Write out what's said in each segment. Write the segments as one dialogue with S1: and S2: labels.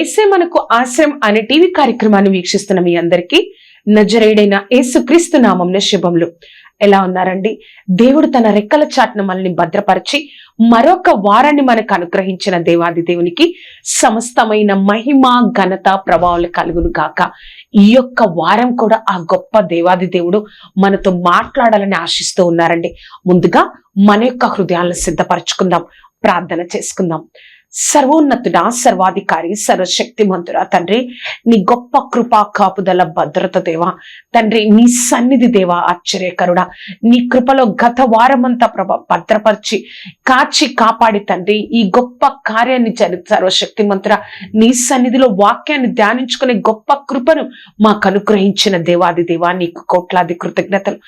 S1: యేసే మనకు ఆశ్రయం అనే టీవీ కార్యక్రమాన్ని వీక్షిస్తున్న మీ అందరికీ నజరేయుడైన యేసుక్రీస్తు నామమున శుభములు. ఎలా ఉన్నారండి? దేవుడు తన రెక్కల చాటున మనల్ని భద్రపరిచి మరొక వారాన్ని మనకు అనుగ్రహించిన దేవాది దేవునికి సమస్తమైన మహిమ ఘనత ప్రభావాలు కలుగును గాక. ఈ యొక్క వారం కూడా ఆ గొప్ప దేవాది దేవుడు మనతో మాట్లాడాలని ఆశిస్తూ ఉన్నారండి. ముందుగా మన యొక్క హృదయాలను సిద్ధపరచుకుందాం, ప్రార్థన చేసుకుందాం. సర్వోన్నతుడా, సర్వాధికారి, సర్వశక్తిమంతుడా తండ్రి, నీ గొప్ప కృపా కాపుదల భద్రత దేవా తండ్రి, నీ సన్నిధి దేవా ఆశ్చర్యకరుడా, నీ కృపలో గత వారమంతా భద్రపరిచి కాచి కాపాడి తండ్రి ఈ గొప్ప కార్యాన్ని సర్వశక్తిమంతుడా నీ సన్నిధిలో వాక్యాన్ని ధ్యానించుకునే గొప్ప కృపను మాకు అనుగ్రహించిన దేవాది దేవా నీకు కోట్లాది కృతజ్ఞతలు.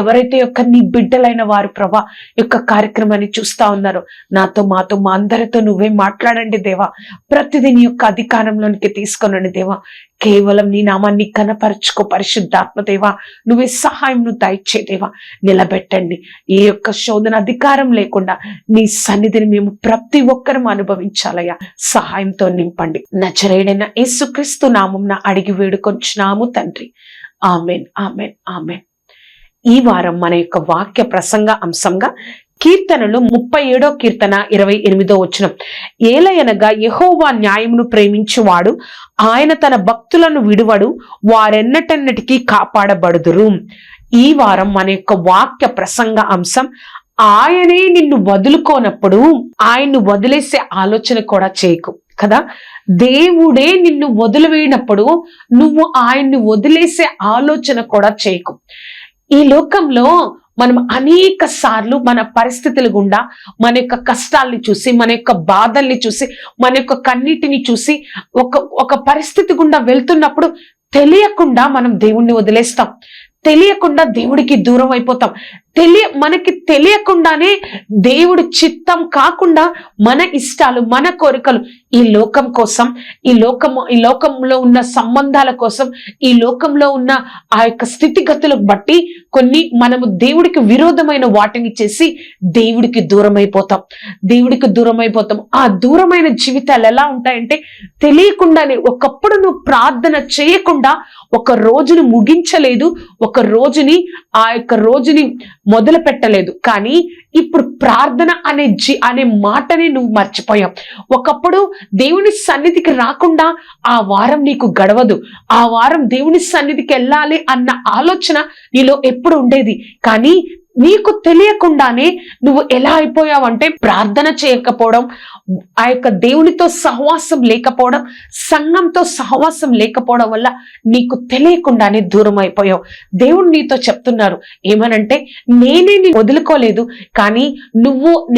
S1: ఎవరైతే యొక్క నీ బిడ్డలైన వారు ప్రభా యొక్క కార్యక్రమాన్ని చూస్తా ఉన్నారో నాతో మాతో మా అందరితో నువ్వే మాట్లాడండి దేవా. ప్రతిదీ నీ యొక్క అధికారంలోనికి తీసుకొనండి దేవా. కేవలం నీ నామాన్ని కనపరచుకో పరిశుద్ధాత్మ దేవా. నువ్వే సహాయంను దయచే దేవా. నిలబెట్టండి. ఏ యొక్క శోధన అధికారం లేకుండా నీ సన్నిధిని మేము ప్రతి ఒక్కరం అనుభవించాలయ్యా. సహాయంతో నింపండి. నజరేయుడైన యేసుక్రీస్తు నామమున అడిగి వేడుకొంచున్నాము తండ్రి. Amen, amen, amen. ఈ వారం మన యొక్క వాక్య ప్రసంగ అంశంగా కీర్తనలు 37వ కీర్తన 28వ వచనం. ఏలయనగా యెహోవా న్యాయమును ప్రేమించువాడు, ఆయన తన భక్తులను విడువడు, వారెన్నటెన్నటికీ కాపాడబడుదురు. ఈ వారం మన యొక్క వాక్య ప్రసంగ అంశం, ఆయనే నిన్ను వదులుకోనప్పుడు ఆయన్ను వదిలేసే ఆలోచన కూడా చేయకు కదా. దేవుడే నిన్ను వదిలివేయనప్పుడు నువ్వు ఆయన్ని వదిలేసే ఆలోచన కూడా చేయకు. ఈ లోకంలో మనం అనేక సార్లు మన పరిస్థితుల గుండా మన యొక్క కష్టాల్ని చూసి, మన యొక్క బాధల్ని చూసి, మన యొక్క కన్నీటిని చూసి ఒక పరిస్థితి గుండా వెళ్తున్నప్పుడు తెలియకుండా మనం దేవుణ్ణి వదిలేస్తాం, తెలియకుండా దేవుడికి దూరం అయిపోతాం. మనకి తెలియకుండానే దేవుడి చిత్తం కాకుండా మన ఇష్టాలు, మన కోరికలు, ఈ లోకం కోసం, ఈ లోకంలో ఉన్న సంబంధాల కోసం, ఈ లోకంలో ఉన్న ఆ యొక్క స్థితిగతులకు బట్టి కొన్ని మనము దేవుడికి విరోధమైన వాటిని చేసి దేవుడికి దూరం అయిపోతాం. ఆ దూరమైన జీవితాలు ఎలా ఉంటాయంటే తెలియకుండానే, ఒకప్పుడు నువ్వు ప్రార్థన చేయకుండా ఒక రోజును ముగించలేదు, ఒక రోజుని ఆ యొక్క రోజుని మొదలు పెట్టలేదు. కానీ ఇప్పుడు ప్రార్థన అనే మాటని నువ్వు మర్చిపోయావు. ఒకప్పుడు దేవుని సన్నిధికి రాకుండా ఆ వారం నీకు గడవదు. ఆ వారం దేవుని సన్నిధికి వెళ్ళాలి అన్న ఆలోచన నీలో ఎప్పుడు ఉండేది. కానీ నీకు తెలియకుండానే నువ్వు ఎలా అయిపోయావంటే ప్రార్థన చేయకపోవడం, ఆ యొక్క దేవునితో సహవాసం లేకపోవడం, సంఘంతో సహవాసం లేకపోవడం వల్ల నీకు తెలియకుండానే దూరం అయిపోయావు. దేవుడు నీతో చెప్తున్నారు ఏమనంటే, నేనే నీ వదులుకోలేదు, కానీ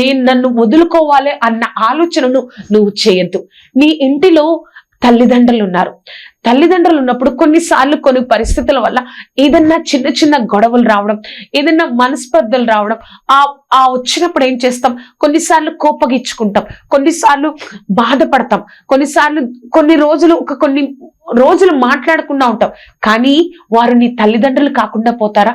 S1: నేను నన్ను వదులుకోవాలి అన్న ఆలోచనను నువ్వు చేయొద్దు. నీ ఇంటిలో తల్లిదండ్రులు ఉన్నప్పుడు కొన్నిసార్లు కొన్ని పరిస్థితుల వల్ల ఏదన్నా చిన్న చిన్న గొడవలు రావడం, ఏదన్నా మనస్పర్ధలు రావడం, ఆ వచ్చినప్పుడు ఏం చేస్తాం? కొన్నిసార్లు కోపగించుకుంటాం, కొన్నిసార్లు బాధపడతాం, కొన్నిసార్లు కొన్ని రోజులు మాట్లాడకుండా ఉంటాం. కానీ వారు నీ తల్లిదండ్రులు కాకుండా పోతారా?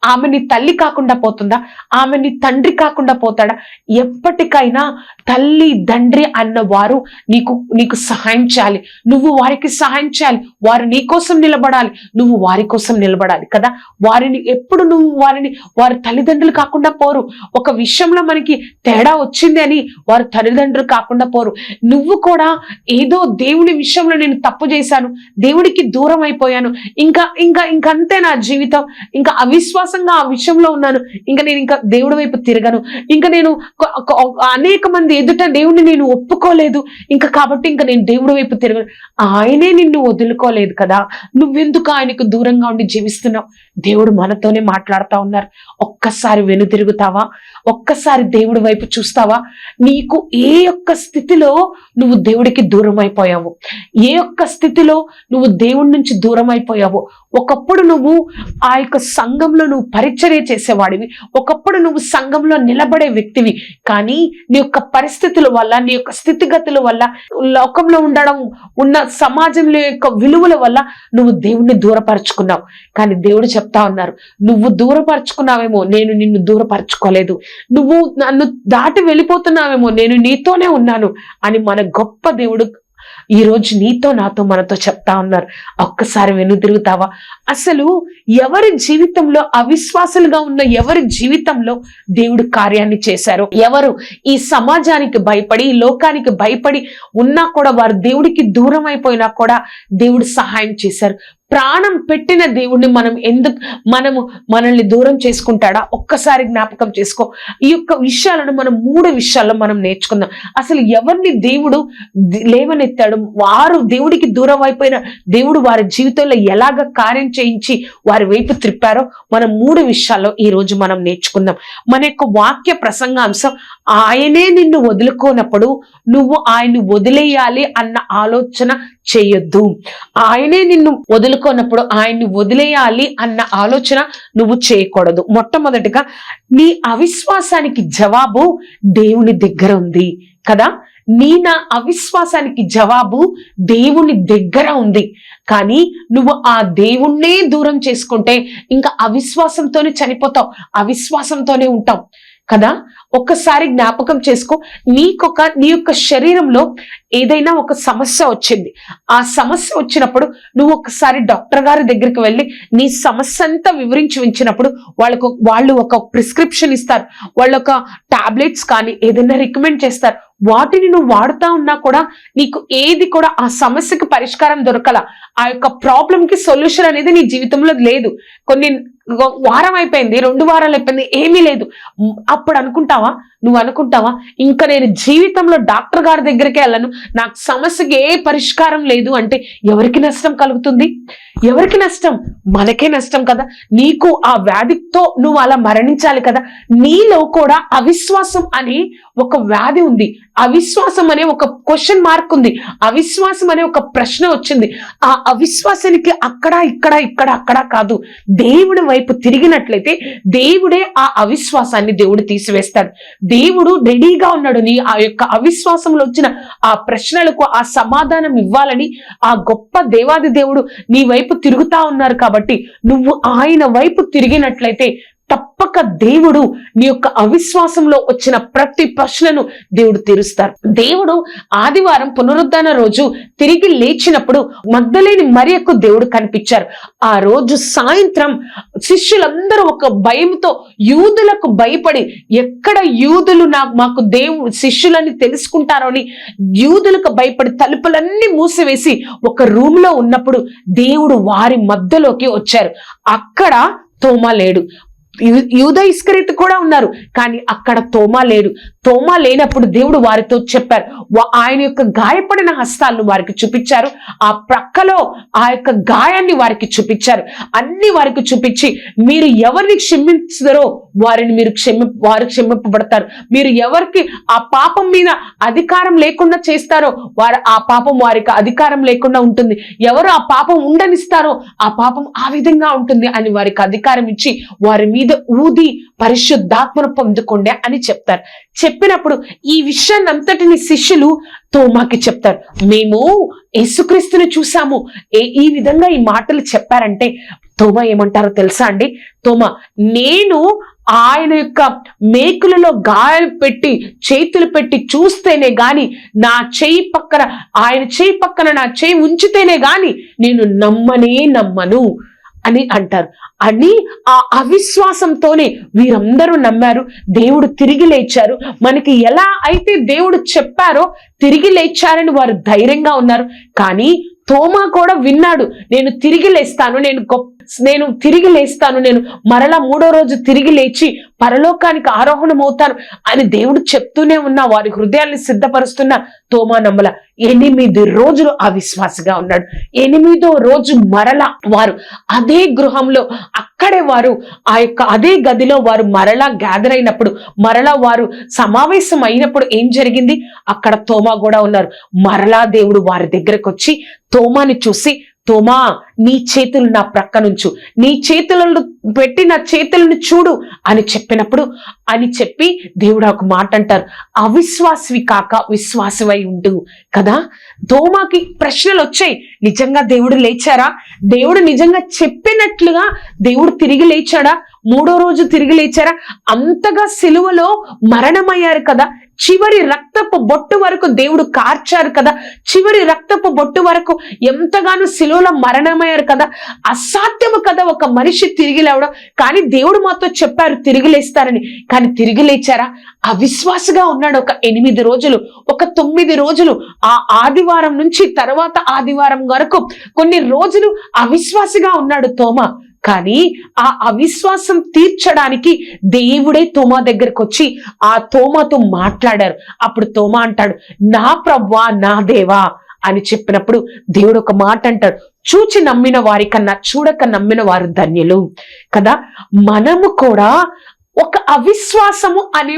S1: ఆమె నీ తల్లి కాకుండా పోతుందా? ఆమె నీ తండ్రి కాకుండా పోతాడా? ఎప్పటికైనా తల్లి తండ్రి అన్న వారు నీకు సహాయం చేయాలి. నువ్వు వారికి సహాయం చేయాలి. వారు నీ కోసం నిలబడాలి, నువ్వు వారి కోసం నిలబడాలి కదా. వారి తల్లిదండ్రులు కాకుండా పోరు. ఒక విషయంలో మనకి తేడా వచ్చింది అని వారు తల్లిదండ్రులు కాకుండా పోరు. నువ్వు కూడా ఏదో దేవుని విషయంలో నేను తప్పు చేశాను, దేవుడికి దూరం అయిపోయాను, ఇంకంతే నా జీవితం, ఇంకా అవిశ్వాసంగా ఆ విషయంలో ఉన్నాను, నేను దేవుడి వైపు తిరగను, నేను అనేక మంది ఎదుట దేవుణ్ణి నేను ఒప్పుకోలేదు, కాబట్టి నేను దేవుడి వైపు తిరగను. ఆయనే నిన్ను వదులుకోలేదు కదా, నువ్వెందుకు ఆయనకు దూరంగా ఉండి జీవిస్తున్నావు? దేవుడు మనతోనే మాట్లాడుతూ ఉన్నారు. ఒక్కసారి వెనుతిరుగుతావా? ఒక్కసారి దేవుడి వైపు చూస్తావా? నీకు ఏ ఒక్క స్థితిలో నువ్వు దేవుడికి దూరం అయిపోయావు, ఏ ఒక్క స్థితిలో నువ్వు దేవుడి నుంచి దూరం అయిపోయావు? ఒకప్పుడు నువ్వు ఆ యొక్క సంఘంలో నువ్వు పరిచర్య చేసేవాడివి, ఒకప్పుడు నువ్వు సంఘంలో నిలబడే వ్యక్తివి. కానీ నీ యొక్క పరిస్థితుల వల్ల, నీ యొక్క స్థితిగతుల వల్ల, లోకంలో ఉన్న సమాజంలో యొక్క విలువల వల్ల నువ్వు దేవుణ్ణి దూరపరుచుకున్నావు. కానీ దేవుడు చెప్తా ఉన్నారు, నువ్వు దూరపరుచుకున్నావేమో, నేను నిన్ను దూరపరచుకోలేదు. నువ్వు నన్ను దాటి వెళ్ళిపోతున్నావేమో, నేను నీతోనే ఉన్నాను అని మన గొప్ప దేవుడు ఈ రోజు నీతో నాతో మనతో చెప్తా ఉన్నారు, ఒక్కసారి వెనుదిరుగుతావా? అసలు ఎవరి జీవితంలో అవిశ్వాసులుగా ఉన్న ఎవరి జీవితంలో దేవుడు కార్యాన్ని చేశారు? ఎవరు ఈ సమాజానికి భయపడి ఈ లోకానికి భయపడి ఉన్నా కూడా వారు దేవుడికి దూరం అయిపోయినా కూడా దేవుడు సహాయం చేశారు. ప్రాణం పెట్టిన దేవుణ్ణి మనల్ని దూరం చేసుకుంటాడా? ఒక్కసారి జ్ఞాపకం చేసుకో. ఈ యొక్క విషయాలను మనం 3 విషయాల్లో మనం నేర్చుకుందాం. అసలు ఎవరిని దేవుడు లేవనెత్తాడు, వారు దేవుడికి దూరం అయిపోయిన దేవుడు వారి జీవితంలో ఎలాగ కార్యం చేయించి వారి వైపు త్రిప్పారో మనం 3 విషయాల్లో ఈ రోజు మనం నేర్చుకుందాం. మన యొక్క వాక్య ప్రసంగాంశం, ఆయనే నిన్ను వదులుకోనప్పుడు నువ్వు ఆయన్ని వదిలేయాలి అన్న ఆలోచన చేయొద్దు. ఆయనే నిన్ను వదులుకోనప్పుడు ఆయన్ని వదిలేయాలి అన్న ఆలోచన నువ్వు చేయకూడదు. మొట్టమొదటిగా నీ అవిశ్వాసానికి జవాబు దేవుని దగ్గర ఉంది కదా. నా అవిశ్వాసానికి జవాబు దేవుని దగ్గర ఉంది. కానీ నువ్వు ఆ దేవుణ్ణే దూరం చేసుకుంటే ఇంకా అవిశ్వాసంతోనే చనిపోతావు, అవిశ్వాసంతోనే ఉంటావు కదా. ఒక్కసారి జ్ఞాపకం చేసుకో. నీ యొక్క శరీరంలో ఏదైనా ఒక సమస్య వచ్చింది. ఆ సమస్య వచ్చినప్పుడు నువ్వు ఒకసారి డాక్టర్ గారి దగ్గరికి వెళ్ళి నీ సమస్య అంతా వివరించి ఉంచినప్పుడు వాళ్ళు ఒక ప్రిస్క్రిప్షన్ ఇస్తారు, వాళ్ళు ఒక టాబ్లెట్స్ కానీ ఏదైనా రికమెండ్ చేస్తారు. వాటిని నువ్వు వాడుతా ఉన్నా కూడా నీకు ఏది కూడా ఆ సమస్యకి పరిష్కారం దొరకల, ఆ యొక్క ప్రాబ్లం కి సొల్యూషన్ అనేది నీ జీవితంలో లేదు. కొన్ని వారం అయిపోయింది, 2 వారాలు అయిపోయింది, ఏమీ లేదు. అప్పుడు నువ్వు అనుకుంటావా ఇంకా నేను జీవితంలో డాక్టర్ గారి దగ్గరికి వెళ్ళను, నాకు సమస్యకి ఏ పరిష్కారం లేదు అంటే ఎవరికి నష్టం కలుగుతుంది? ఎవరికి నష్టం? మనకే నష్టం కదా. నీకు ఆ వ్యాధితో నువ్వు అలా మరణించాలి కదా. నీలో కూడా అవిశ్వాసం అనే ఒక వ్యాధి ఉంది, అవిశ్వాసం అనే ఒక క్వశ్చన్ మార్క్ ఉంది, అవిశ్వాసం అనే ఒక ప్రశ్న వచ్చింది. ఆ అవిశ్వాసానికి అక్కడ కాదు, దేవుడి వైపు తిరిగినట్లయితే దేవుడే ఆ అవిశ్వాసాన్ని దేవుడు తీసివేస్తాడు. దేవుడు రెడీగా ఉన్నాడు నీ ఆ యొక్క అవిశ్వాసంలో వచ్చిన ఆ ప్రశ్నలకు ఆ సమాధానం ఇవ్వాలని. ఆ గొప్ప దేవాది దేవుడు నీ వైపు తిరుగుతా ఉన్నారు కాబట్టి నువ్వు ఆయన వైపు తిరిగినట్లయితే తప్పక దేవుడు నీ యొక్క అవిశ్వాసంలో వచ్చిన ప్రతి ప్రశ్నను దేవుడు తీరుస్తారు. దేవుడు ఆదివారం పునరుద్ధాన రోజు తిరిగి లేచినప్పుడు మగ్దలేని మరియకు దేవుడు కనిపించారు. ఆ రోజు సాయంత్రం శిష్యులందరూ ఒక భయంతో యూదులకు భయపడి, ఎక్కడ యూదులు మాకు దేవుడు శిష్యులని తెలుసుకుంటారో అని యూదులకు భయపడి తలుపులన్నీ మూసివేసి ఒక రూమ్ లో ఉన్నప్పుడు దేవుడు వారి మధ్యలోకి వచ్చారు. అక్కడ తోమా లేడు, యూదా ఇస్కరియోతు కూడా ఉన్నారు, కానీ అక్కడ తోమా లేడు. తోమా లేనప్పుడు దేవుడు వారితో చెప్పారు, ఆయన యొక్క గాయపడిన హస్తాలను వారికి చూపించారు, ఆ ప్రక్కలో ఆ యొక్క గాయాన్ని వారికి చూపించారు. అన్ని వారికి చూపించి మీరు ఎవరిని క్షమించరో వారు క్షమింపబడతారు, మీరు ఎవరికి ఆ పాపం మీద అధికారం లేకుండా చేస్తారో ఆ పాపం వారికి అధికారం లేకుండా ఉంటుంది, ఎవరు ఆ పాపం ఉండనిస్తారో ఆ పాపం ఆ విధంగా ఉంటుంది అని వారికి అధికారం ఇచ్చి వారి మీద ఊది పరిశుద్ధాత్మను పొందుకోండి అని చెప్తారు. చెప్పినప్పుడు ఈ విషయాన్ని అంతటిని శిష్యులు తోమాకి చెప్తారు, మేము యేసుక్రీస్తుని చూసాము. ఈ విధంగా ఈ మాటలు చెప్పారంటే తోమా ఏమంటారో తెలుసా అండి? తోమా, నేను ఆయన యొక్క మేకులలో గాయాలు పెట్టి చేతులు పెట్టి చూస్తేనే గాని, నా చేయి పక్కన ఆయన చేయి పక్కన నా చేయి ఉంచితేనే గాని నేను నమ్మను అని అంటారు. అని ఆ అవిశ్వాసంతోనే వీరందరూ నమ్మారు. దేవుడు తిరిగి లేచారు. మనకి ఎలా అయితే దేవుడు చెప్పారో తిరిగి లేచారని వారు ధైర్యంగా ఉన్నారు. కానీ తోమా కూడా విన్నాడు, నేను తిరిగి లేస్తాను, నేను తిరిగి లేస్తాను, నేను మరలా 3వ రోజు తిరిగి లేచి పరలోకానికి ఆరోహణమవుతాను అని దేవుడు చెప్తూనే ఉన్నా వారి హృదయాన్ని సిద్ధపరుస్తున్న తోమా నమ్మల. 8 రోజులు అవిశ్వాసగా ఉన్నాడు. 8వ రోజు మరలా వారు అదే గృహంలో అక్కడే వారు అదే గదిలో వారు మరలా గ్యాదర్ అయినప్పుడు, మరలా వారు సమావేశం అయినప్పుడు ఏం జరిగింది? అక్కడ తోమా కూడా ఉన్నారు. మరలా దేవుడు వారి దగ్గరకు వచ్చి తోమాని చూసి, తోమా, నీ చేతులు నా ప్రక్క నుంచు, నీ చేతులను పెట్టి నా చేతులను చూడు అని చెప్పి దేవుడు ఒక మాట అంటారు, అవిశ్వాసివి కాక విశ్వాసివై ఉండు కదా. తోమాకి ప్రశ్నలు వచ్చాయి, నిజంగా దేవుడు లేచారా? దేవుడు నిజంగా చెప్పినట్లుగా దేవుడు తిరిగి లేచాడా? మూడో రోజు తిరిగి లేచారా? అంతగా సిలువలో మరణమయ్యారు కదా, చివరి రక్తపు బొట్టు వరకు దేవుడు కార్చారు కదా, చివరి రక్తపు బొట్టు వరకు ఎంతగానో సిలువలో మరణమయ్యారు కదా. అసాధ్యము కదా ఒక మనిషి తిరిగి లేవడం. కానీ దేవుడు మాతో చెప్పారు తిరిగి లేస్తారని. కానీ తిరిగి లేచారా? అవిశ్వాసగా ఉన్నాడు ఒక 8 రోజులు, ఒక 9 రోజులు. ఆ ఆదివారం నుంచి తర్వాత ఆదివారం వరకు కొన్ని రోజులు అవిశ్వాసిగా ఉన్నాడు తోమా. కానీ ఆ అవిశ్వాసం తీర్చడానికి దేవుడే తోమా దగ్గరకు వచ్చి ఆ తోమాతో మాట్లాడారు. అప్పుడు తోమా అంటాడు, నా ప్రభువా నా దేవా అని చెప్పినప్పుడు దేవుడు ఒక మాట అంటాడు, చూచి నమ్మిన వారి కన్నా చూడక నమ్మిన వారు ధన్యులు కదా. మనము కూడా ఒక అవిశ్వాసము అని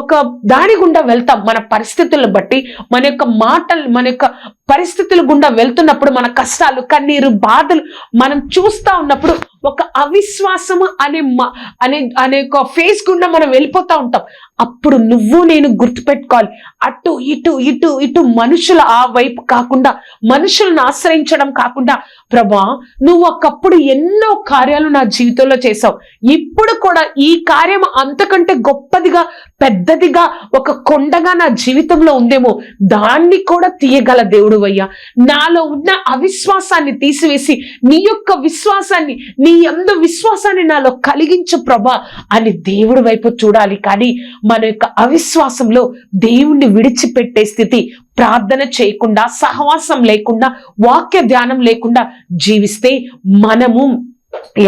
S1: ఒక దాని గుండా వెళ్తాం. మన పరిస్థితులను బట్టి, మన యొక్క మాటలు, మన యొక్క పరిస్థితుల గుండా వెళ్తున్నప్పుడు, మన కష్టాలు, కన్నీరు, బాధలు మనం చూస్తా ఉన్నప్పుడు ఒక అవిశ్వాసము అనే ఒక ఫేస్ గుండా మనం వెళ్ళిపోతా ఉంటాం. అప్పుడు నువ్వు నేను గుర్తుపెట్టుకోవాలి, అటు ఇటు ఇటు ఇటు మనుషుల ఆ వైపు కాకుండా, మనుషులను ఆశ్రయించడం కాకుండా, ప్రభా నువ్వు ఒకప్పుడు ఎన్నో కార్యాలు నా జీవితంలో చేసావు, ఇప్పుడు కూడా ఈ కార్యం అంతకంటే గొప్పదిగా పెద్దదిగా ఒక కొండగా నా జీవితంలో ఉందేమో, దాన్ని కూడా తీయగల దేవుడు అయ్యా. నాలో ఉన్న అవిశ్వాసాన్ని తీసివేసి నీ యొక్క విశ్వాసాన్ని, నీ యందు విశ్వాసాన్ని నాలో కలిగించు ప్రభా అని దేవుడి వైపు చూడాలి. కానీ మన యొక్క అవిశ్వాసంలో దేవుణ్ణి విడిచిపెట్టే స్థితి, ప్రార్థన చేయకుండా, సహవాసం లేకుండా, వాక్య ధ్యానం లేకుండా జీవిస్తే మనము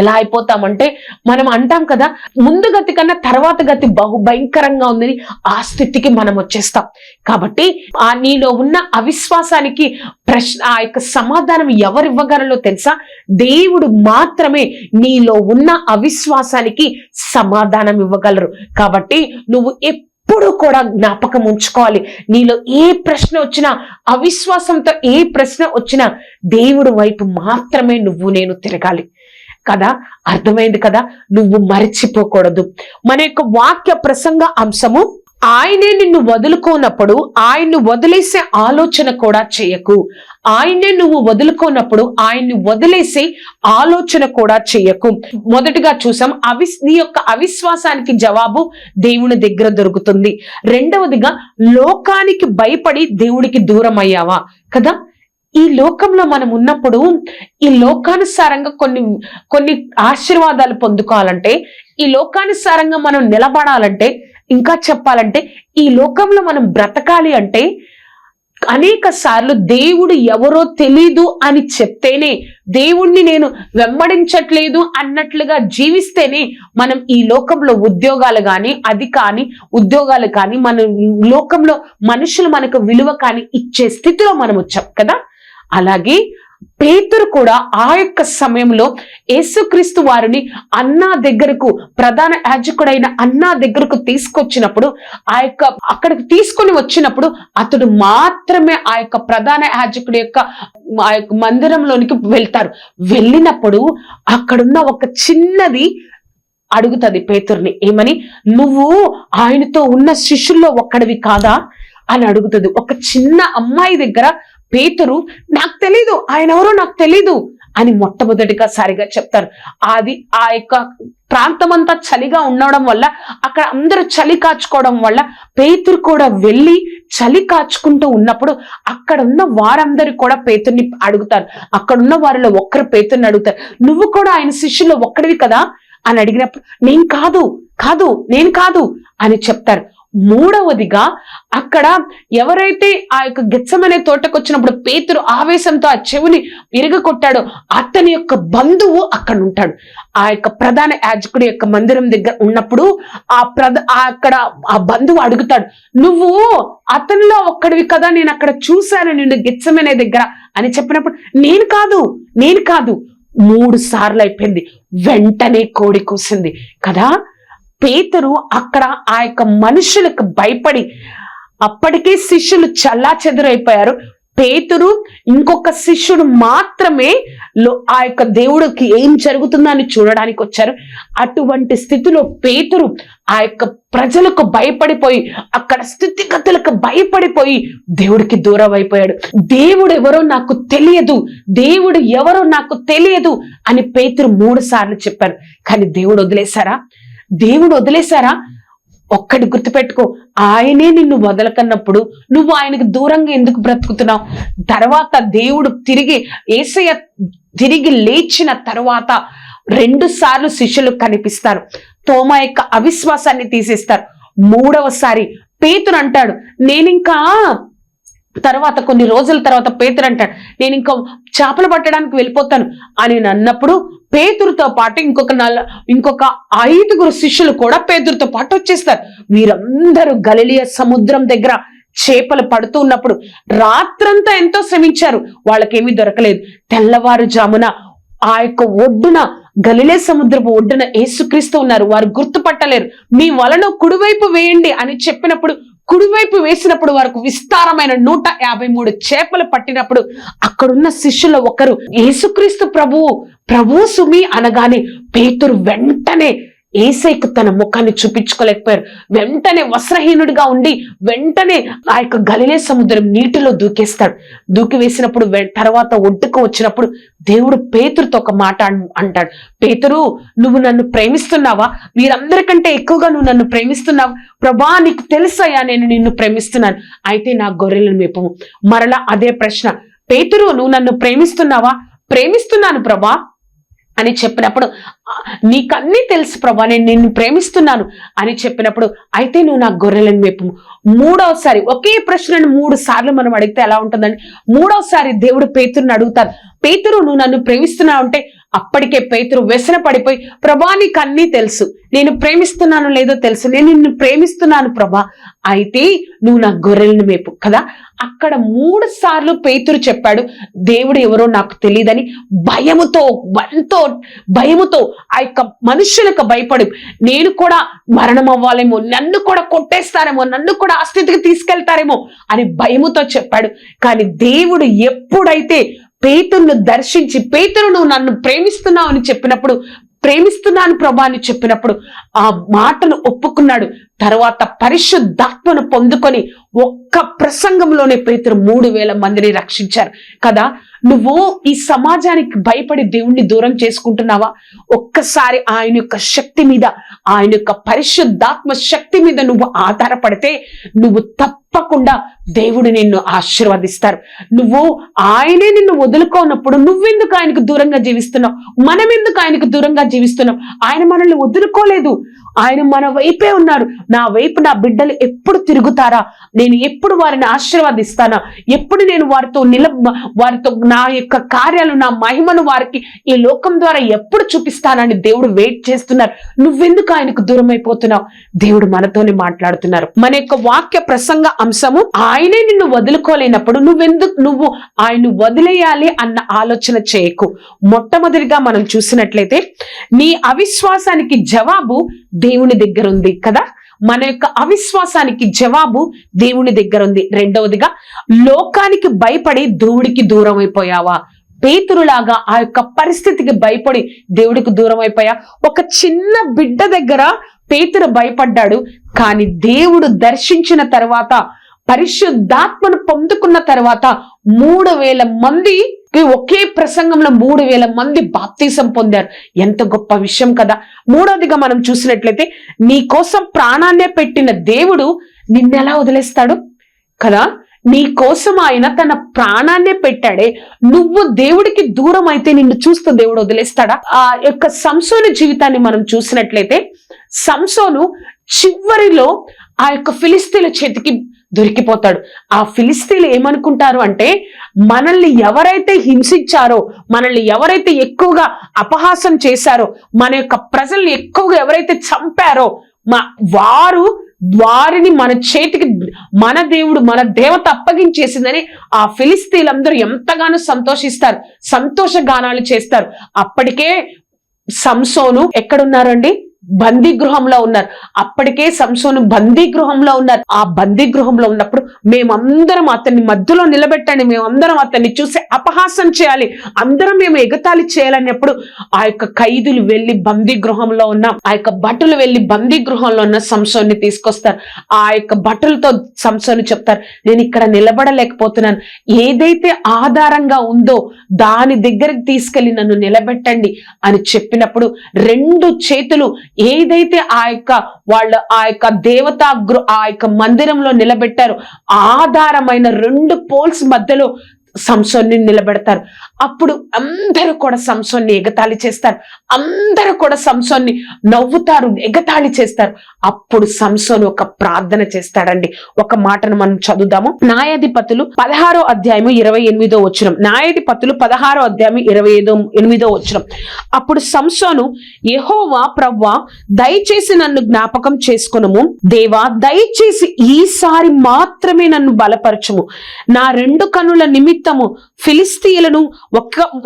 S1: ఎలా అయిపోతామంటే, మనం అంటాం కదా, ముందు గతి కన్నా తర్వాత గతి బహు భయంకరంగా ఉందని, ఆ స్థితికి మనం వచ్చేస్తాం. కాబట్టి ఆ నీలో ఉన్న అవిశ్వాసానికి ఆ యొక్క సమాధానం ఎవరు ఇవ్వగలరో తెలుసా? దేవుడు మాత్రమే నీలో ఉన్న అవిశ్వాసానికి సమాధానం ఇవ్వగలరు. కాబట్టి నువ్వు ఎప్పుడు కూడా జ్ఞాపకం ఉంచుకోవాలి, నీలో ఏ ప్రశ్న వచ్చినా, అవిశ్వాసంతో ఏ ప్రశ్న వచ్చినా దేవుడు వైపు మాత్రమే నువ్వు నేను తిరగాలి కదా. అర్థమైంది కదా? నువ్వు మరిచిపోకూడదు. మన యొక్క వాక్య ప్రసంగ అంశము, ఆయనే నిన్ను వదులుకోనప్పుడు ఆయన్ని వదిలేసే ఆలోచన కూడా చేయకు. ఆయన్నే నువ్వు వదులుకోనప్పుడు ఆయన్ని వదిలేసే ఆలోచన కూడా చేయకు. మొదటిగా చూసాం, నీ యొక్క అవిశ్వాసానికి జవాబు దేవుని దగ్గర దొరుకుతుంది. రెండవదిగా, లోకానికి భయపడి దేవుడికి దూరం అయ్యావా కదా. ఈ లోకంలో మనం ఉన్నప్పుడు ఈ లోకానుసారంగా కొన్ని ఆశీర్వాదాలు పొందుకోవాలంటే, ఈ లోకానుసారంగా మనం నిలబడాలంటే, ఇంకా చెప్పాలంటే ఈ లోకంలో మనం బ్రతకాలి అంటే, అనేక సార్లు దేవుడు ఎవరో తెలీదు అని చెప్తేనే, దేవుణ్ణి నేను వెంబడించట్లేదు అన్నట్లుగా జీవిస్తేనే మనం ఈ లోకంలో ఉద్యోగాలు కానీ, ఉద్యోగాలు కానీ, మన లోకంలో మనుషులు మనకు విలువ కానీ ఇచ్చే స్థితిలో మనం వచ్చాం కదా. అలాగే పేతురు కూడా ఆ యొక్క సమయంలో యేసుక్రీస్తు వారిని అన్నా దగ్గరకు, ప్రధాన యాజకుడైన అన్నా దగ్గరకు తీసుకొచ్చినప్పుడు, అక్కడికి తీసుకొని వచ్చినప్పుడు అతడు మాత్రమే ఆ యొక్క ప్రధాన యాజకుడి యొక్క మందిరంలోనికి వెళ్తారు. వెళ్ళినప్పుడు అక్కడున్న ఒక చిన్నది అడుగుతుంది పేతుర్ని, ఏమని? నువ్వు ఆయనతో ఉన్న శిష్యుల్లో ఒక్కడివి కాదా అని అడుగుతుంది. ఒక చిన్న అమ్మాయి దగ్గర పేతురు, నాకు తెలీదు, ఆయన ఎవరో నాకు తెలీదు అని మొట్టమొదటిగా సారిగా చెప్తారు. అది ఆ యొక్క ప్రాంతం అంతా చలిగా ఉండడం వల్ల, అక్కడ అందరూ చలి కాచుకోవడం వల్ల పేతురు కూడా వెళ్ళి చలి కాచుకుంటూ ఉన్నప్పుడు అక్కడ ఉన్న వారందరూ కూడా పేతుర్ని అడుగుతారు. అక్కడున్న వారిలో ఒక్కరు పేతుర్ని అడుగుతారు, నువ్వు కూడా ఆయన శిష్యుల్లో ఒక్కడివి కదా అని అడిగినప్పుడు, నేను కాదు అని చెప్తారు. మూడవదిగా, అక్కడ ఎవరైతే ఆ యొక్క గెత్సెమనే తోటకు వచ్చినప్పుడు పేతురు ఆవేశంతో ఆ చెవిని విరగొట్టాడో అతని యొక్క బంధువు అక్కడ ఉంటాడు. ఆ యొక్క ప్రధాన యాజకుడి యొక్క మందిరం దగ్గర ఉన్నప్పుడు అక్కడ ఆ బంధువు అడుగుతాడు, నువ్వు అతనిలో ఒక్కడివి కదా, నేను అక్కడ చూశాను నిన్ను గెత్సెమనే దగ్గర అని చెప్పినప్పుడు, నేను కాదు 3 సార్లు అయిపోయింది. వెంటనే కోడి కూసింది కదా. పేతురు అక్కడ ఆ యొక్క మనుషులకు భయపడి, అప్పటికే శిష్యులు చల్లా చెదురైపోయారు. పేతురు ఇంకొక శిష్యుడు మాత్రమే ఆ యొక్క దేవుడికి ఏం జరుగుతుందో అని చూడడానికి వచ్చారు. అటువంటి స్థితిలో పేతురు ఆ యొక్క ప్రజలకు భయపడిపోయి, అక్కడ స్థితిగతులకు భయపడిపోయి దేవుడికి దూరం అయిపోయాడు. దేవుడు ఎవరో నాకు తెలియదు, దేవుడు ఎవరో నాకు తెలియదు అని పేతురు 3 సార్లు చెప్పారు. కానీ దేవుడు వదిలేశారా? ఒక్కటి గుర్తుపెట్టుకో, ఆయనే నిన్ను వదలకన్నప్పుడు నువ్వు ఆయనకు దూరంగా ఎందుకు బ్రతుకుతున్నావు? తర్వాత దేవుడు యేసయ్య తిరిగి లేచిన తర్వాత 2 సార్లు శిష్యులు కనిపిస్తారు. తోమా యొక్క అవిశ్వాసాన్ని తీసేస్తారు. 3వసారి పేతురు అంటాడు, తర్వాత కొన్ని రోజుల తర్వాత పేతురు అంటాడు, నేను ఇంకా చేపలు పట్టడానికి వెళ్ళిపోతాను అని అన్నప్పుడు పేతురుతో పాటు ఇంకొక 5 శిష్యులు కూడా పేతురుతో పాటు వచ్చేస్తారు. వీరందరూ గలిలయ సముద్రం దగ్గర చేపలు పడుతూ ఉన్నప్పుడు రాత్రంతా ఎంతో శ్రమించారు, వాళ్ళకేమీ దొరకలేదు. తెల్లవారుజామున ఆ యొక్క ఒడ్డున, గలిలయ సముద్రపు ఒడ్డున యేసుక్రీస్తు ఉన్నారు. వారు గుర్తుపట్టలేరు. మీ వలను కుడివైపు వేయండి అని చెప్పినప్పుడు కుడివైపు వేసినప్పుడు వారికి విస్తారమైన 153 చేపలు పట్టినప్పుడు అక్కడున్న శిష్యుల ఒకరు యేసుక్రీస్తు ప్రభువు సుమి అనగానే పేతురు వెంటనే యేసయ్యకు తన ముఖాన్ని చూపించుకోలేకపోయారు. వెంటనే వస్త్రహీనుడిగా ఉండి వెంటనే ఆ యొక్క గలిలయ సముద్రం నీటిలో దూకేస్తాడు. దూకి వేసినప్పుడు తర్వాత ఒడ్డుకు వచ్చినప్పుడు దేవుడు పేతురుతో ఒక మాట అంటాడు, పేతురు, నువ్వు నన్ను ప్రేమిస్తున్నావా? వీరందరికంటే ఎక్కువగా నువ్వు నన్ను ప్రేమిస్తున్నావు. ప్రభా, నీకు తెలుసయ్యా నేను నిన్ను ప్రేమిస్తున్నాను, అయితే నా గొర్రెలను మేపము. మరలా అదే ప్రశ్న, పేతురు, నువ్వు నన్ను ప్రేమిస్తున్నావా? ప్రేమిస్తున్నాను ప్రభా అని చెప్పినప్పుడు, నీకన్నీ తెలుసు ప్రభా, నేను నిన్ను ప్రేమిస్తున్నాను అని చెప్పినప్పుడు, అయితే నువ్వు నా గొర్రెలను మేపు. 3వసారి ఒకే ప్రశ్నను 3 సార్లు మనం అడిగితే ఎలా ఉంటుందండి? 3వసారి దేవుడు పేతురుని అడుగుతారు, పేతురు, నువ్వు నన్ను ప్రేమిస్తున్నావు అంటే అప్పటికే పేతురు వ్యసన పడిపోయి, ప్రభా నీకు అన్నీ తెలుసు, నేను ప్రేమిస్తున్నాను లేదో తెలుసు, నేను నిన్ను ప్రేమిస్తున్నాను ప్రభా, అయితే నువ్వు నా గొర్రెలను మేపు కదా. అక్కడ 3 సార్లు పేతురు చెప్పాడు, దేవుడు ఎవరో నాకు తెలియదని. భయముతో ఆ యొక్క మనుషులకు భయపడి, నేను కూడా మరణం అవ్వాలేమో, నన్ను కూడా కొట్టేస్తారేమో, నన్ను కూడా ఆ స్థితికి తీసుకెళ్తారేమో అని భయముతో చెప్పాడు. కానీ దేవుడు ఎప్పుడైతే పేతురును దర్శించి, పేతురు నువ్వు నన్ను ప్రేమిస్తున్నావు అని చెప్పినప్పుడు, ప్రేమిస్తున్నాను ప్రభా అని చెప్పినప్పుడు ఆ మాటను ఒప్పుకున్నాడు. తర్వాత పరిశుద్ధాత్మను పొందుకొని ఒక్క ప్రసంగంలోనే పేతురు 3000 మందిని రక్షించారు కదా. నువ్వు ఈ సమాజానికి భయపడి దేవుణ్ణి దూరం చేసుకుంటున్నావా? ఒక్కసారి ఆయన యొక్క శక్తి మీద, ఆయన యొక్క పరిశుద్ధాత్మ శక్తి మీద నువ్వు ఆధారపడితే నువ్వు తప్పకుండా దేవుడు నిన్ను ఆశీర్వదిస్తారు. నువ్వు ఆయనే నిన్ను వదులుకోనప్పుడు నువ్వెందుకు ఆయనకు దూరంగా జీవిస్తున్నావు? మనం ఎందుకు ఆయనకు దూరంగా జీవిస్తున్నాం? ఆయన మనల్ని వదులుకోలేదు, ఆయన మన వైపే ఉన్నారు. నా వైపు నా బిడ్డలు ఎప్పుడు తిరుగుతారా? నేను ఎప్పుడు వారిని ఆశీర్వదిస్తానా? ఎప్పుడు నేను వారితో నా యొక్క కార్యాలు, నా మహిమను వారికి ఈ లోకం ద్వారా ఎప్పుడు చూపిస్తానని దేవుడు వెయిట్ చేస్తున్నారు. నువ్వెందుకు ఆయనకు దూరం అయిపోతున్నావు? దేవుడు మనతోనే మాట్లాడుతున్నారు. మన యొక్క వాక్య ప్రసంగ అంశము, ఆయనే నిన్ను వదులుకోలేనప్పుడు నువ్వు ఆయన వదిలేయాలి అన్న ఆలోచన చేయకు. మొట్టమొదటిగా మనం చూసినట్లయితే నీ అవిశ్వాసానికి జవాబు దేవుని దగ్గర ఉంది కదా. మన యొక్క అవిశ్వాసానికి జవాబు దేవుని దగ్గర ఉంది. రెండవదిగా, లోకానికి భయపడి దేవుడికి దూరం అయిపోయావా? పేతురులాగా ఆ యొక్క పరిస్థితికి భయపడి దేవుడికి దూరం అయిపోయా? ఒక చిన్న బిడ్డ దగ్గర పేతురు భయపడ్డాడు, కానీ దేవుడు దర్శించిన తర్వాత, పరిశుద్ధాత్మను పొందుకున్న తర్వాత 3000 మంది ఒకే ప్రసంగంలో 3000 మంది బాప్తీసం పొందారు. ఎంత గొప్ప విషయం కదా. మూడవదిగా మనం చూసినట్లయితే, నీ కోసం ప్రాణాన్నే పెట్టిన దేవుడు నిన్నెలా వదిలేస్తాడు కదా. నీ కోసం ఆయన తన ప్రాణాన్నే పెట్టాడే, నువ్వు దేవుడికి దూరం అయితే నిన్ను చూస్తూ దేవుడు వదిలేస్తాడా? ఆ యొక్క సంసోను జీవితాన్ని మనం చూసినట్లయితే, సంసోను చివరిలో ఆ యొక్క ఫిలిస్తీన్ల చేతికి దొరికిపోతాడు. ఆ ఫిలిస్తీన్లు ఏమనుకుంటారు అంటే, మనల్ని ఎవరైతే హింసించారో, మనల్ని ఎవరైతే ఎక్కువగా అపహాసం చేశారో, మన యొక్క ప్రజల్ని ఎక్కువగా ఎవరైతే చంపారో, వారిని మన చేతికి మన దేవుడు, మన దేవత అప్పగించేసిందని ఆ ఫిలిస్తీన్లందరూ ఎంతగానో సంతోషిస్తారు, సంతోష గానాలు చేస్తారు. అప్పటికే సంసోను ఎక్కడున్నారండి? బందీ గృహంలో ఉన్నారు. అప్పటికే సంసోను బందీ గృహంలో ఉన్నారు. ఆ బందీ గృహంలో ఉన్నప్పుడు మేమందరం అతన్ని మధ్యలో నిలబెట్టండి, మేమందరం అతన్ని చూసి అపహాసం చేయాలి, అందరం మేము ఎగతాళి చేయాలన్నప్పుడు ఆ యొక్క ఖైదులు వెళ్లి బందీ గృహంలో ఉన్న ఆ యొక్క భటులు వెళ్లి బందీ గృహంలో ఉన్న సంసోన్ని తీసుకొస్తారు. ఆ యొక్క భటులతో సంసోను చెప్తారు, నేను ఇక్కడ నిలబడలేకపోతున్నాను, ఏదైతే ఆధారంగా ఉందో దాని దగ్గరికి తీసుకెళ్లి నన్ను నిలబెట్టండి అని చెప్పినప్పుడు రెండు చేతులు ఏదైతే ఆ యొక్క దేవతా ఆ యొక్క మందిరంలో నిలబెట్టారు, ఆధారమైన రెండు పోల్స్ మధ్యలో సంసోన్ని నిలబెడతారు. అప్పుడు అందరూ కూడా సంసోన్ని ఎగతాళి చేస్తారు, అందరూ కూడా సంసోన్ని నవ్వుతారు, ఎగతాళి చేస్తారు. అప్పుడు సంసోను ఒక ప్రార్థన చేస్తాడండి. ఒక మాటను మనం చదువుదాము. న్యాయాధిపతులు 16వ అధ్యాయము 28వ వచనం. న్యాయాధిపతులు 16వ అధ్యాయం 28వ వచనం. అప్పుడు సంసోను, యెహోవా ప్రభువా, దయచేసి నన్ను జ్ఞాపకం చేసుకొనుము, దేవా దయచేసి ఈసారి మాత్రమే నన్ను బలపరచుము, నా రెండు కనుల నిమిత్తము ఫిలిస్తీయులను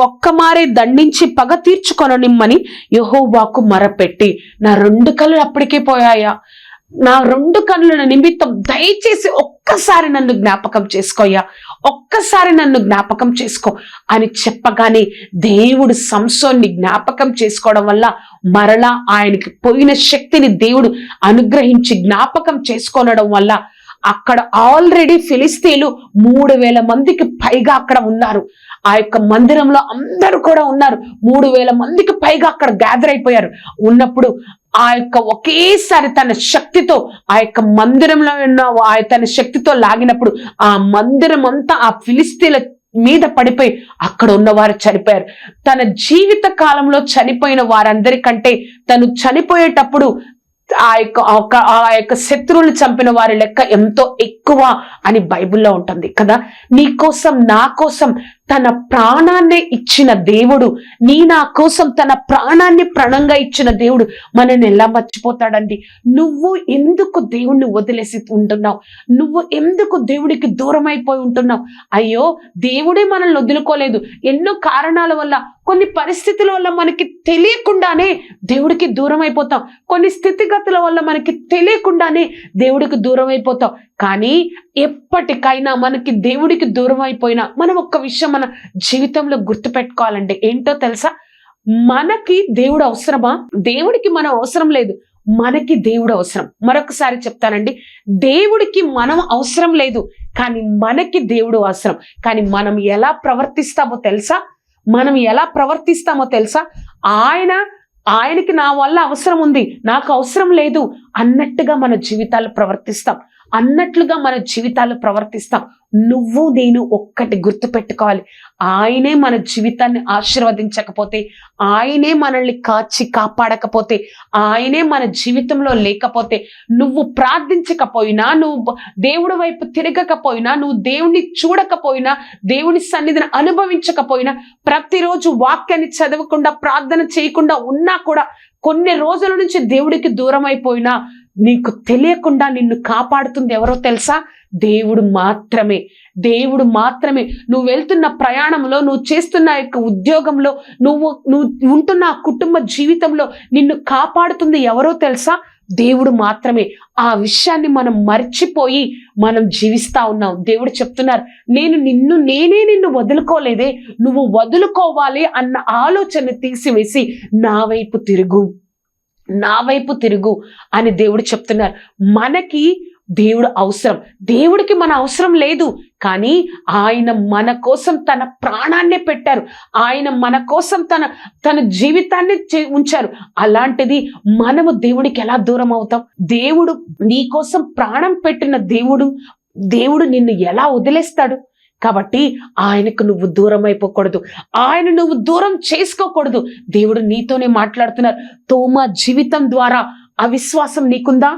S1: ఒక్క మారే దండించి పగ తీర్చుకొననిమ్మని యెహోవాకు మొరపెట్టి. నా రెండు కళ్ళు అప్పటికే పోయాయా, నా రెండు కన్నుల నిమిత్తం దయచేసి ఒక్కసారి నన్ను జ్ఞాపకం చేసుకోయ్యా, ఒక్కసారి నన్ను జ్ఞాపకం చేసుకో అని చెప్పగానే దేవుడు సంసోన్ని జ్ఞాపకం చేసుకోవడం వల్ల మరలా ఆయనకి పోయిన శక్తిని దేవుడు అనుగ్రహించి జ్ఞాపకం చేసుకోనడం వల్ల అక్కడ ఆల్రెడీ ఫిలిస్తీన్లు 3000 మందికి పైగా అక్కడ ఉన్నారు. ఆ యొక్క మందిరంలో అందరూ కూడా ఉన్నారు. 3000 మందికి పైగా అక్కడ గ్యాదర్ అయిపోయారు. ఉన్నప్పుడు ఆ యొక్క ఒకేసారి తన శక్తితో ఆ యొక్క మందిరంలో ఉన్న తన శక్తితో లాగినప్పుడు ఆ మందిరం అంతా ఆ ఫిలిస్తీన్ల మీద పడిపోయి అక్కడ ఉన్నవారు చనిపోయారు. తన జీవిత కాలంలో చనిపోయిన వారందరికంటే తను చనిపోయేటప్పుడు ఆ యొక్క శత్రువులు చంపిన వారి లెక్క ఎంతో ఎక్కువ అని బైబిల్లో ఉంటుంది కదా. నీ కోసం నా కోసం తన ప్రాణాన్నే ఇచ్చిన దేవుడు, నా కోసం తన ప్రాణాన్ని ప్రాణంగా ఇచ్చిన దేవుడు మనల్ని ఎలా మర్చిపోతాడండి? నువ్వు ఎందుకు దేవుణ్ణి వదిలేసి ఉంటున్నావు? నువ్వు ఎందుకు దేవుడికి దూరం అయిపోయి ఉంటున్నావు? అయ్యో, దేవుడే మనల్ని వదులుకోలేదు. ఎన్నో కారణాల వల్ల, కొన్ని పరిస్థితుల వల్ల మనకి తెలియకుండానే దేవుడికి దూరం అయిపోతాం. కొన్ని స్థితిగతుల వల్ల మనకి తెలియకుండానే దేవుడికి దూరం అయిపోతాం. కానీ ఎప్పటికైనా మనకి దేవుడికి దూరం అయిపోయినా మనం ఒక్క విషయం మన జీవితంలో గుర్తుపెట్టుకోవాలండి. ఏంటో తెలుసా? మనకి దేవుడు అవసరమా? దేవుడికి మనం అవసరం లేదు, మనకి దేవుడు అవసరం. మరొకసారి చెప్తానండి, దేవుడికి మనం అవసరం లేదు, కానీ మనకి దేవుడు అవసరం. కానీ మనం ఎలా ప్రవర్తిస్తామో తెలుసా? ఆయనకి నా వల్ల అవసరం ఉంది, నాకు అవసరం లేదు అన్నట్టుగా మన జీవితాలు ప్రవర్తిస్తాం. నువ్వు నేను ఒక్కటి గుర్తుపెట్టుకోవాలి, ఆయనే మన జీవితాన్ని ఆశీర్వదించకపోతే, ఆయనే మనల్ని కాపాడకపోతే, ఆయనే మన జీవితంలో లేకపోతే, నువ్వు ప్రార్థించకపోయినా, నువ్వు దేవుడి వైపు తిరగకపోయినా, నువ్వు దేవుణ్ణి చూడకపోయినా, దేవుని సన్నిధిని అనుభవించకపోయినా, ప్రతిరోజు వాక్యాన్ని చదవకుండా ప్రార్థన చేయకుండా ఉన్నా కూడా, కొన్ని రోజుల నుంచి దేవుడికి దూరం అయిపోయినా నీకు తెలియకుండా నిన్ను కాపాడుతుంది ఎవరో తెలుసా? దేవుడు మాత్రమే. నువ్వు వెళ్తున్న ప్రయాణంలో, నువ్వు చేస్తున్న యొక్క ఉద్యోగంలో, నువ్వు ఉంటున్న కుటుంబ జీవితంలో నిన్ను కాపాడుతుంది ఎవరో తెలుసా? దేవుడు మాత్రమే. ఆ విషయాన్ని మనం మర్చిపోయి మనం జీవిస్తా ఉన్నాం. దేవుడు చెప్తున్నారు, నేనే నిన్ను వదులుకోలేదే, నువ్వు వదులుకోవాలి అన్న ఆలోచన తీసివేసి నా వైపు తిరుగు అని దేవుడు చెప్తున్నారు. మనకి దేవుడు అవసరం, దేవుడికి మన అవసరం లేదు. కానీ ఆయన మన కోసం తన ప్రాణాన్నే పెట్టారు, ఆయన మన కోసం తన జీవితాన్ని ఉంచారు. అలాంటిది మనము దేవుడికి ఎలా దూరం అవుతాం? దేవుడు నీ కోసం ప్రాణం పెట్టిన దేవుడు నిన్ను ఎలా వదిలేస్తాడు? కాబట్టి ఆయనకు నువ్వు దూరం అయిపోకూడదు, నువ్వు దూరం చేసుకోకూడదు. దేవుడు నీతోనే మాట్లాడుతున్నారు. తోమా జీవితం ద్వారా అవిశ్వాసం నీకుందా?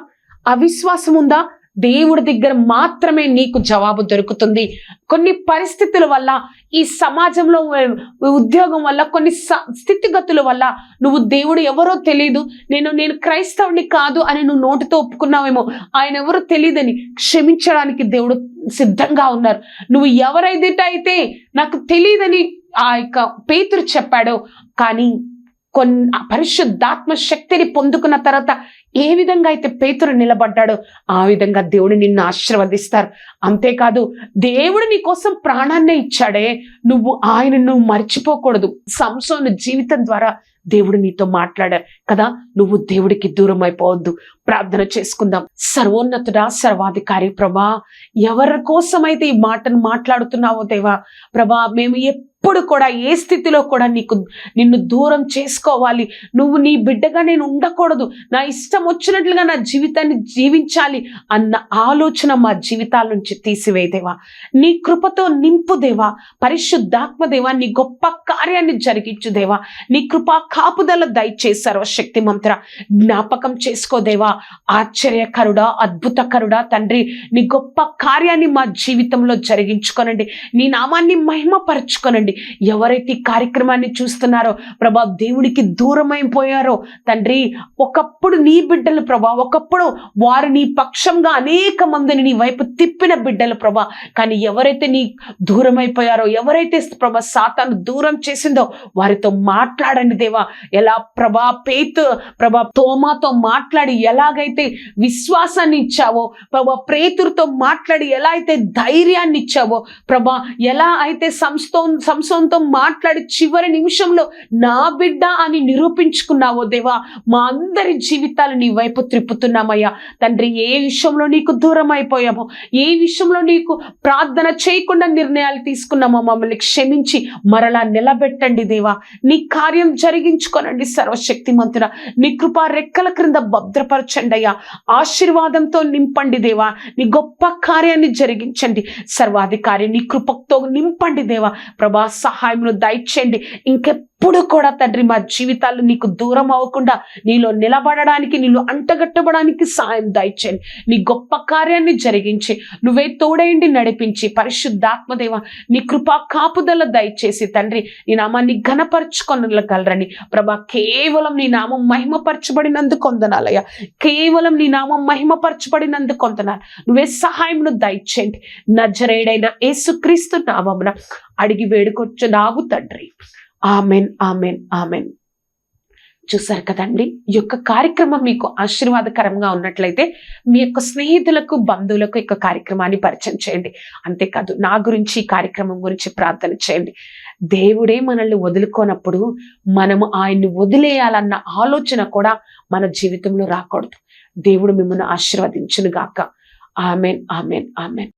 S1: అవిశ్వాసం ఉందా? దేవుడి దగ్గర మాత్రమే నీకు జవాబు దొరుకుతుంది. కొన్ని పరిస్థితుల వల్ల, ఈ సమాజంలో ఉద్యోగం వల్ల, కొన్ని స్థితిగతుల వల్ల నువ్వు దేవుడు ఎవరో తెలియదు, నేను క్రైస్తవుని కాదు అని నువ్వు నోటితో ఒప్పుకున్నావేమో, ఆయన ఎవరో తెలియదని క్షమించడానికి దేవుడు సిద్ధంగా ఉన్నారు. నువ్వు ఎవరైతే నాకు తెలియదని ఆ యొక్క పేతురు చెప్పాడో, కానీ పరిశుద్ధాత్మ శక్తిని పొందుకున్న తర్వాత ఏ విధంగా అయితే పేతురు నిలబడ్డాడో ఆ విధంగా దేవుడు నిన్ను ఆశీర్వదిస్తారు. అంతేకాదు, దేవుడు నీ కోసం ప్రాణాన్నే ఇచ్చాడే, నువ్వు ఆయనను మర్చిపోకూడదు. సంసోను జీవితం ద్వారా దేవుడు నీతో మాట్లాడారు కదా, నువ్వు దేవుడికి దూరం అయిపోవద్దు. ప్రార్థన చేసుకుందాం. సర్వోన్నతుడా, సర్వాధికారి ప్రభా, ఎవరి కోసమైతే ఈ మాటను మాట్లాడుతున్నావో దేవా, ప్రభా, మేము ఎప్పుడు కూడా ఏ స్థితిలో కూడా నిన్ను దూరం చేసుకోవాలి, నువ్వు నీ బిడ్డగా నేను ఉండకూడదు, నా ఇష్టం వచ్చినట్లుగా నా జీవితాన్ని జీవించాలి అన్న ఆలోచన మా జీవితాల నుంచి తీసివేదేవా. నీ కృపతో నింపు దేవా, పరిశుద్ధాత్మ దేవా, నీ గొప్ప కార్యాన్ని జరిగించు దేవా. నీ కృపా కాపుదల దయచేసి సర్వశక్తిమంతుడా జ్ఞాపకం చేసుకోదేవా. ఆశ్చర్యకరుడా, అద్భుతకరుడా తండ్రి, నీ గొప్ప కార్యాన్ని మా జీవితంలో జరిగించుకోనండి. నీ నామాన్ని మహిమపరచుకోనండి. ఎవరైతే ఈ కార్యక్రమాన్ని చూస్తున్నారో ప్రభా, దేవుడికి దూరమైపోయారో తండ్రి, ఒకప్పుడు నీ బిడ్డలు ప్రభా, ఒకప్పుడు వారు నీ పక్షంగా అనేక మందిని నీ వైపు తిప్పిన బిడ్డలు ప్రభా, కానీ ఎవరైతే నీ దూరమైపోయారో, ఎవరైతే ప్రభా సాతాను దూరం చేసిందో వారితో మాట్లాడండి దేవా. ఎలా ప్రభా ప్రభా తోమాతో మాట్లాడి ఎలాగైతే విశ్వాసాన్ని ఇచ్చావో ప్రభా, పేతురుతో మాట్లాడి ఎలా అయితే ధైర్యాన్ని ఇచ్చావో ప్రభా, ఎలా అయితే సంసోన్తో మాట్లాడి చివరి నిమిషంలో నా బిడ్డ అని నిరూపించుకున్నావో దేవా, మా అందరి జీవితాలు నీ వైపు త్రిప్పుతున్నామయ్యా తండ్రి. ఏ విషయంలో నీకు దూరం అయిపోయామో, ఏ విషయంలో నీకు ప్రార్థన చేయకుండా నిర్ణయాలు తీసుకున్నామో మమ్మల్ని క్షమించి మరలా నిలబెట్టండి దేవా. నీ కార్యం జరిగించుకోనండి సర్వశక్తిమంతుడా. నీ కృపా రెక్కల క్రింద భద్రపరచండి అయ్యా. ఆశీర్వాదంతో నింపండి దేవా. నీ గొప్ప కార్యాన్ని జరిగించండి సర్వాధికారి. నీ కృపతో నింపండి దేవా. ప్రభా, సహాయమును దయచేయండి. ఇంకెప్పుడు కూడా తండ్రి మా జీవితాలు నీకు దూరం అవ్వకుండా నీలో నిలబడడానికి, నీలో అంటగట్టబడానికి సాయం దయచేయండి. నీ గొప్ప కార్యాన్ని జరిగించి నువ్వే తోడేయండి, నడిపించి పరిశుద్ధాత్మదేవ నీ కృపా కాపుదల దయచేసి తండ్రి నీ నామాన్ని ఘనపరచుకొనగలరని ప్రభా, కేవలం నీ నామం మహిమపరచబడినందుకు వందనాలయ్యా. కేవలం నీ నామం మహిమపరచబడినందుకు వందనాలు. నువ్వే సహాయమును దయచేయండి. నజరేయుడైన యేసుక్రీస్తు నామమున అడిగి వేడుకొచ్చున్నాము తండ్రి. Amen, amen, amen. చూసారు కదండి, ఈ యొక్క కార్యక్రమం మీకు ఆశీర్వాదకరంగా ఉన్నట్లయితే మీ యొక్క స్నేహితులకు, బంధువులకు ఈ కార్యక్రమాన్ని పరిచయం చేయండి. అంతేకాదు నా గురించి, ఈ కార్యక్రమం గురించి ప్రార్థన చేయండి. దేవుడే మనల్ని వదులుకోనప్పుడు మనము ఆయన్ని వదిలేయాలన్న ఆలోచన కూడా మన జీవితంలో రాకూడదు. దేవుడు మిమ్మల్ని ఆశీర్వదించును గాక. Amen, amen, amen.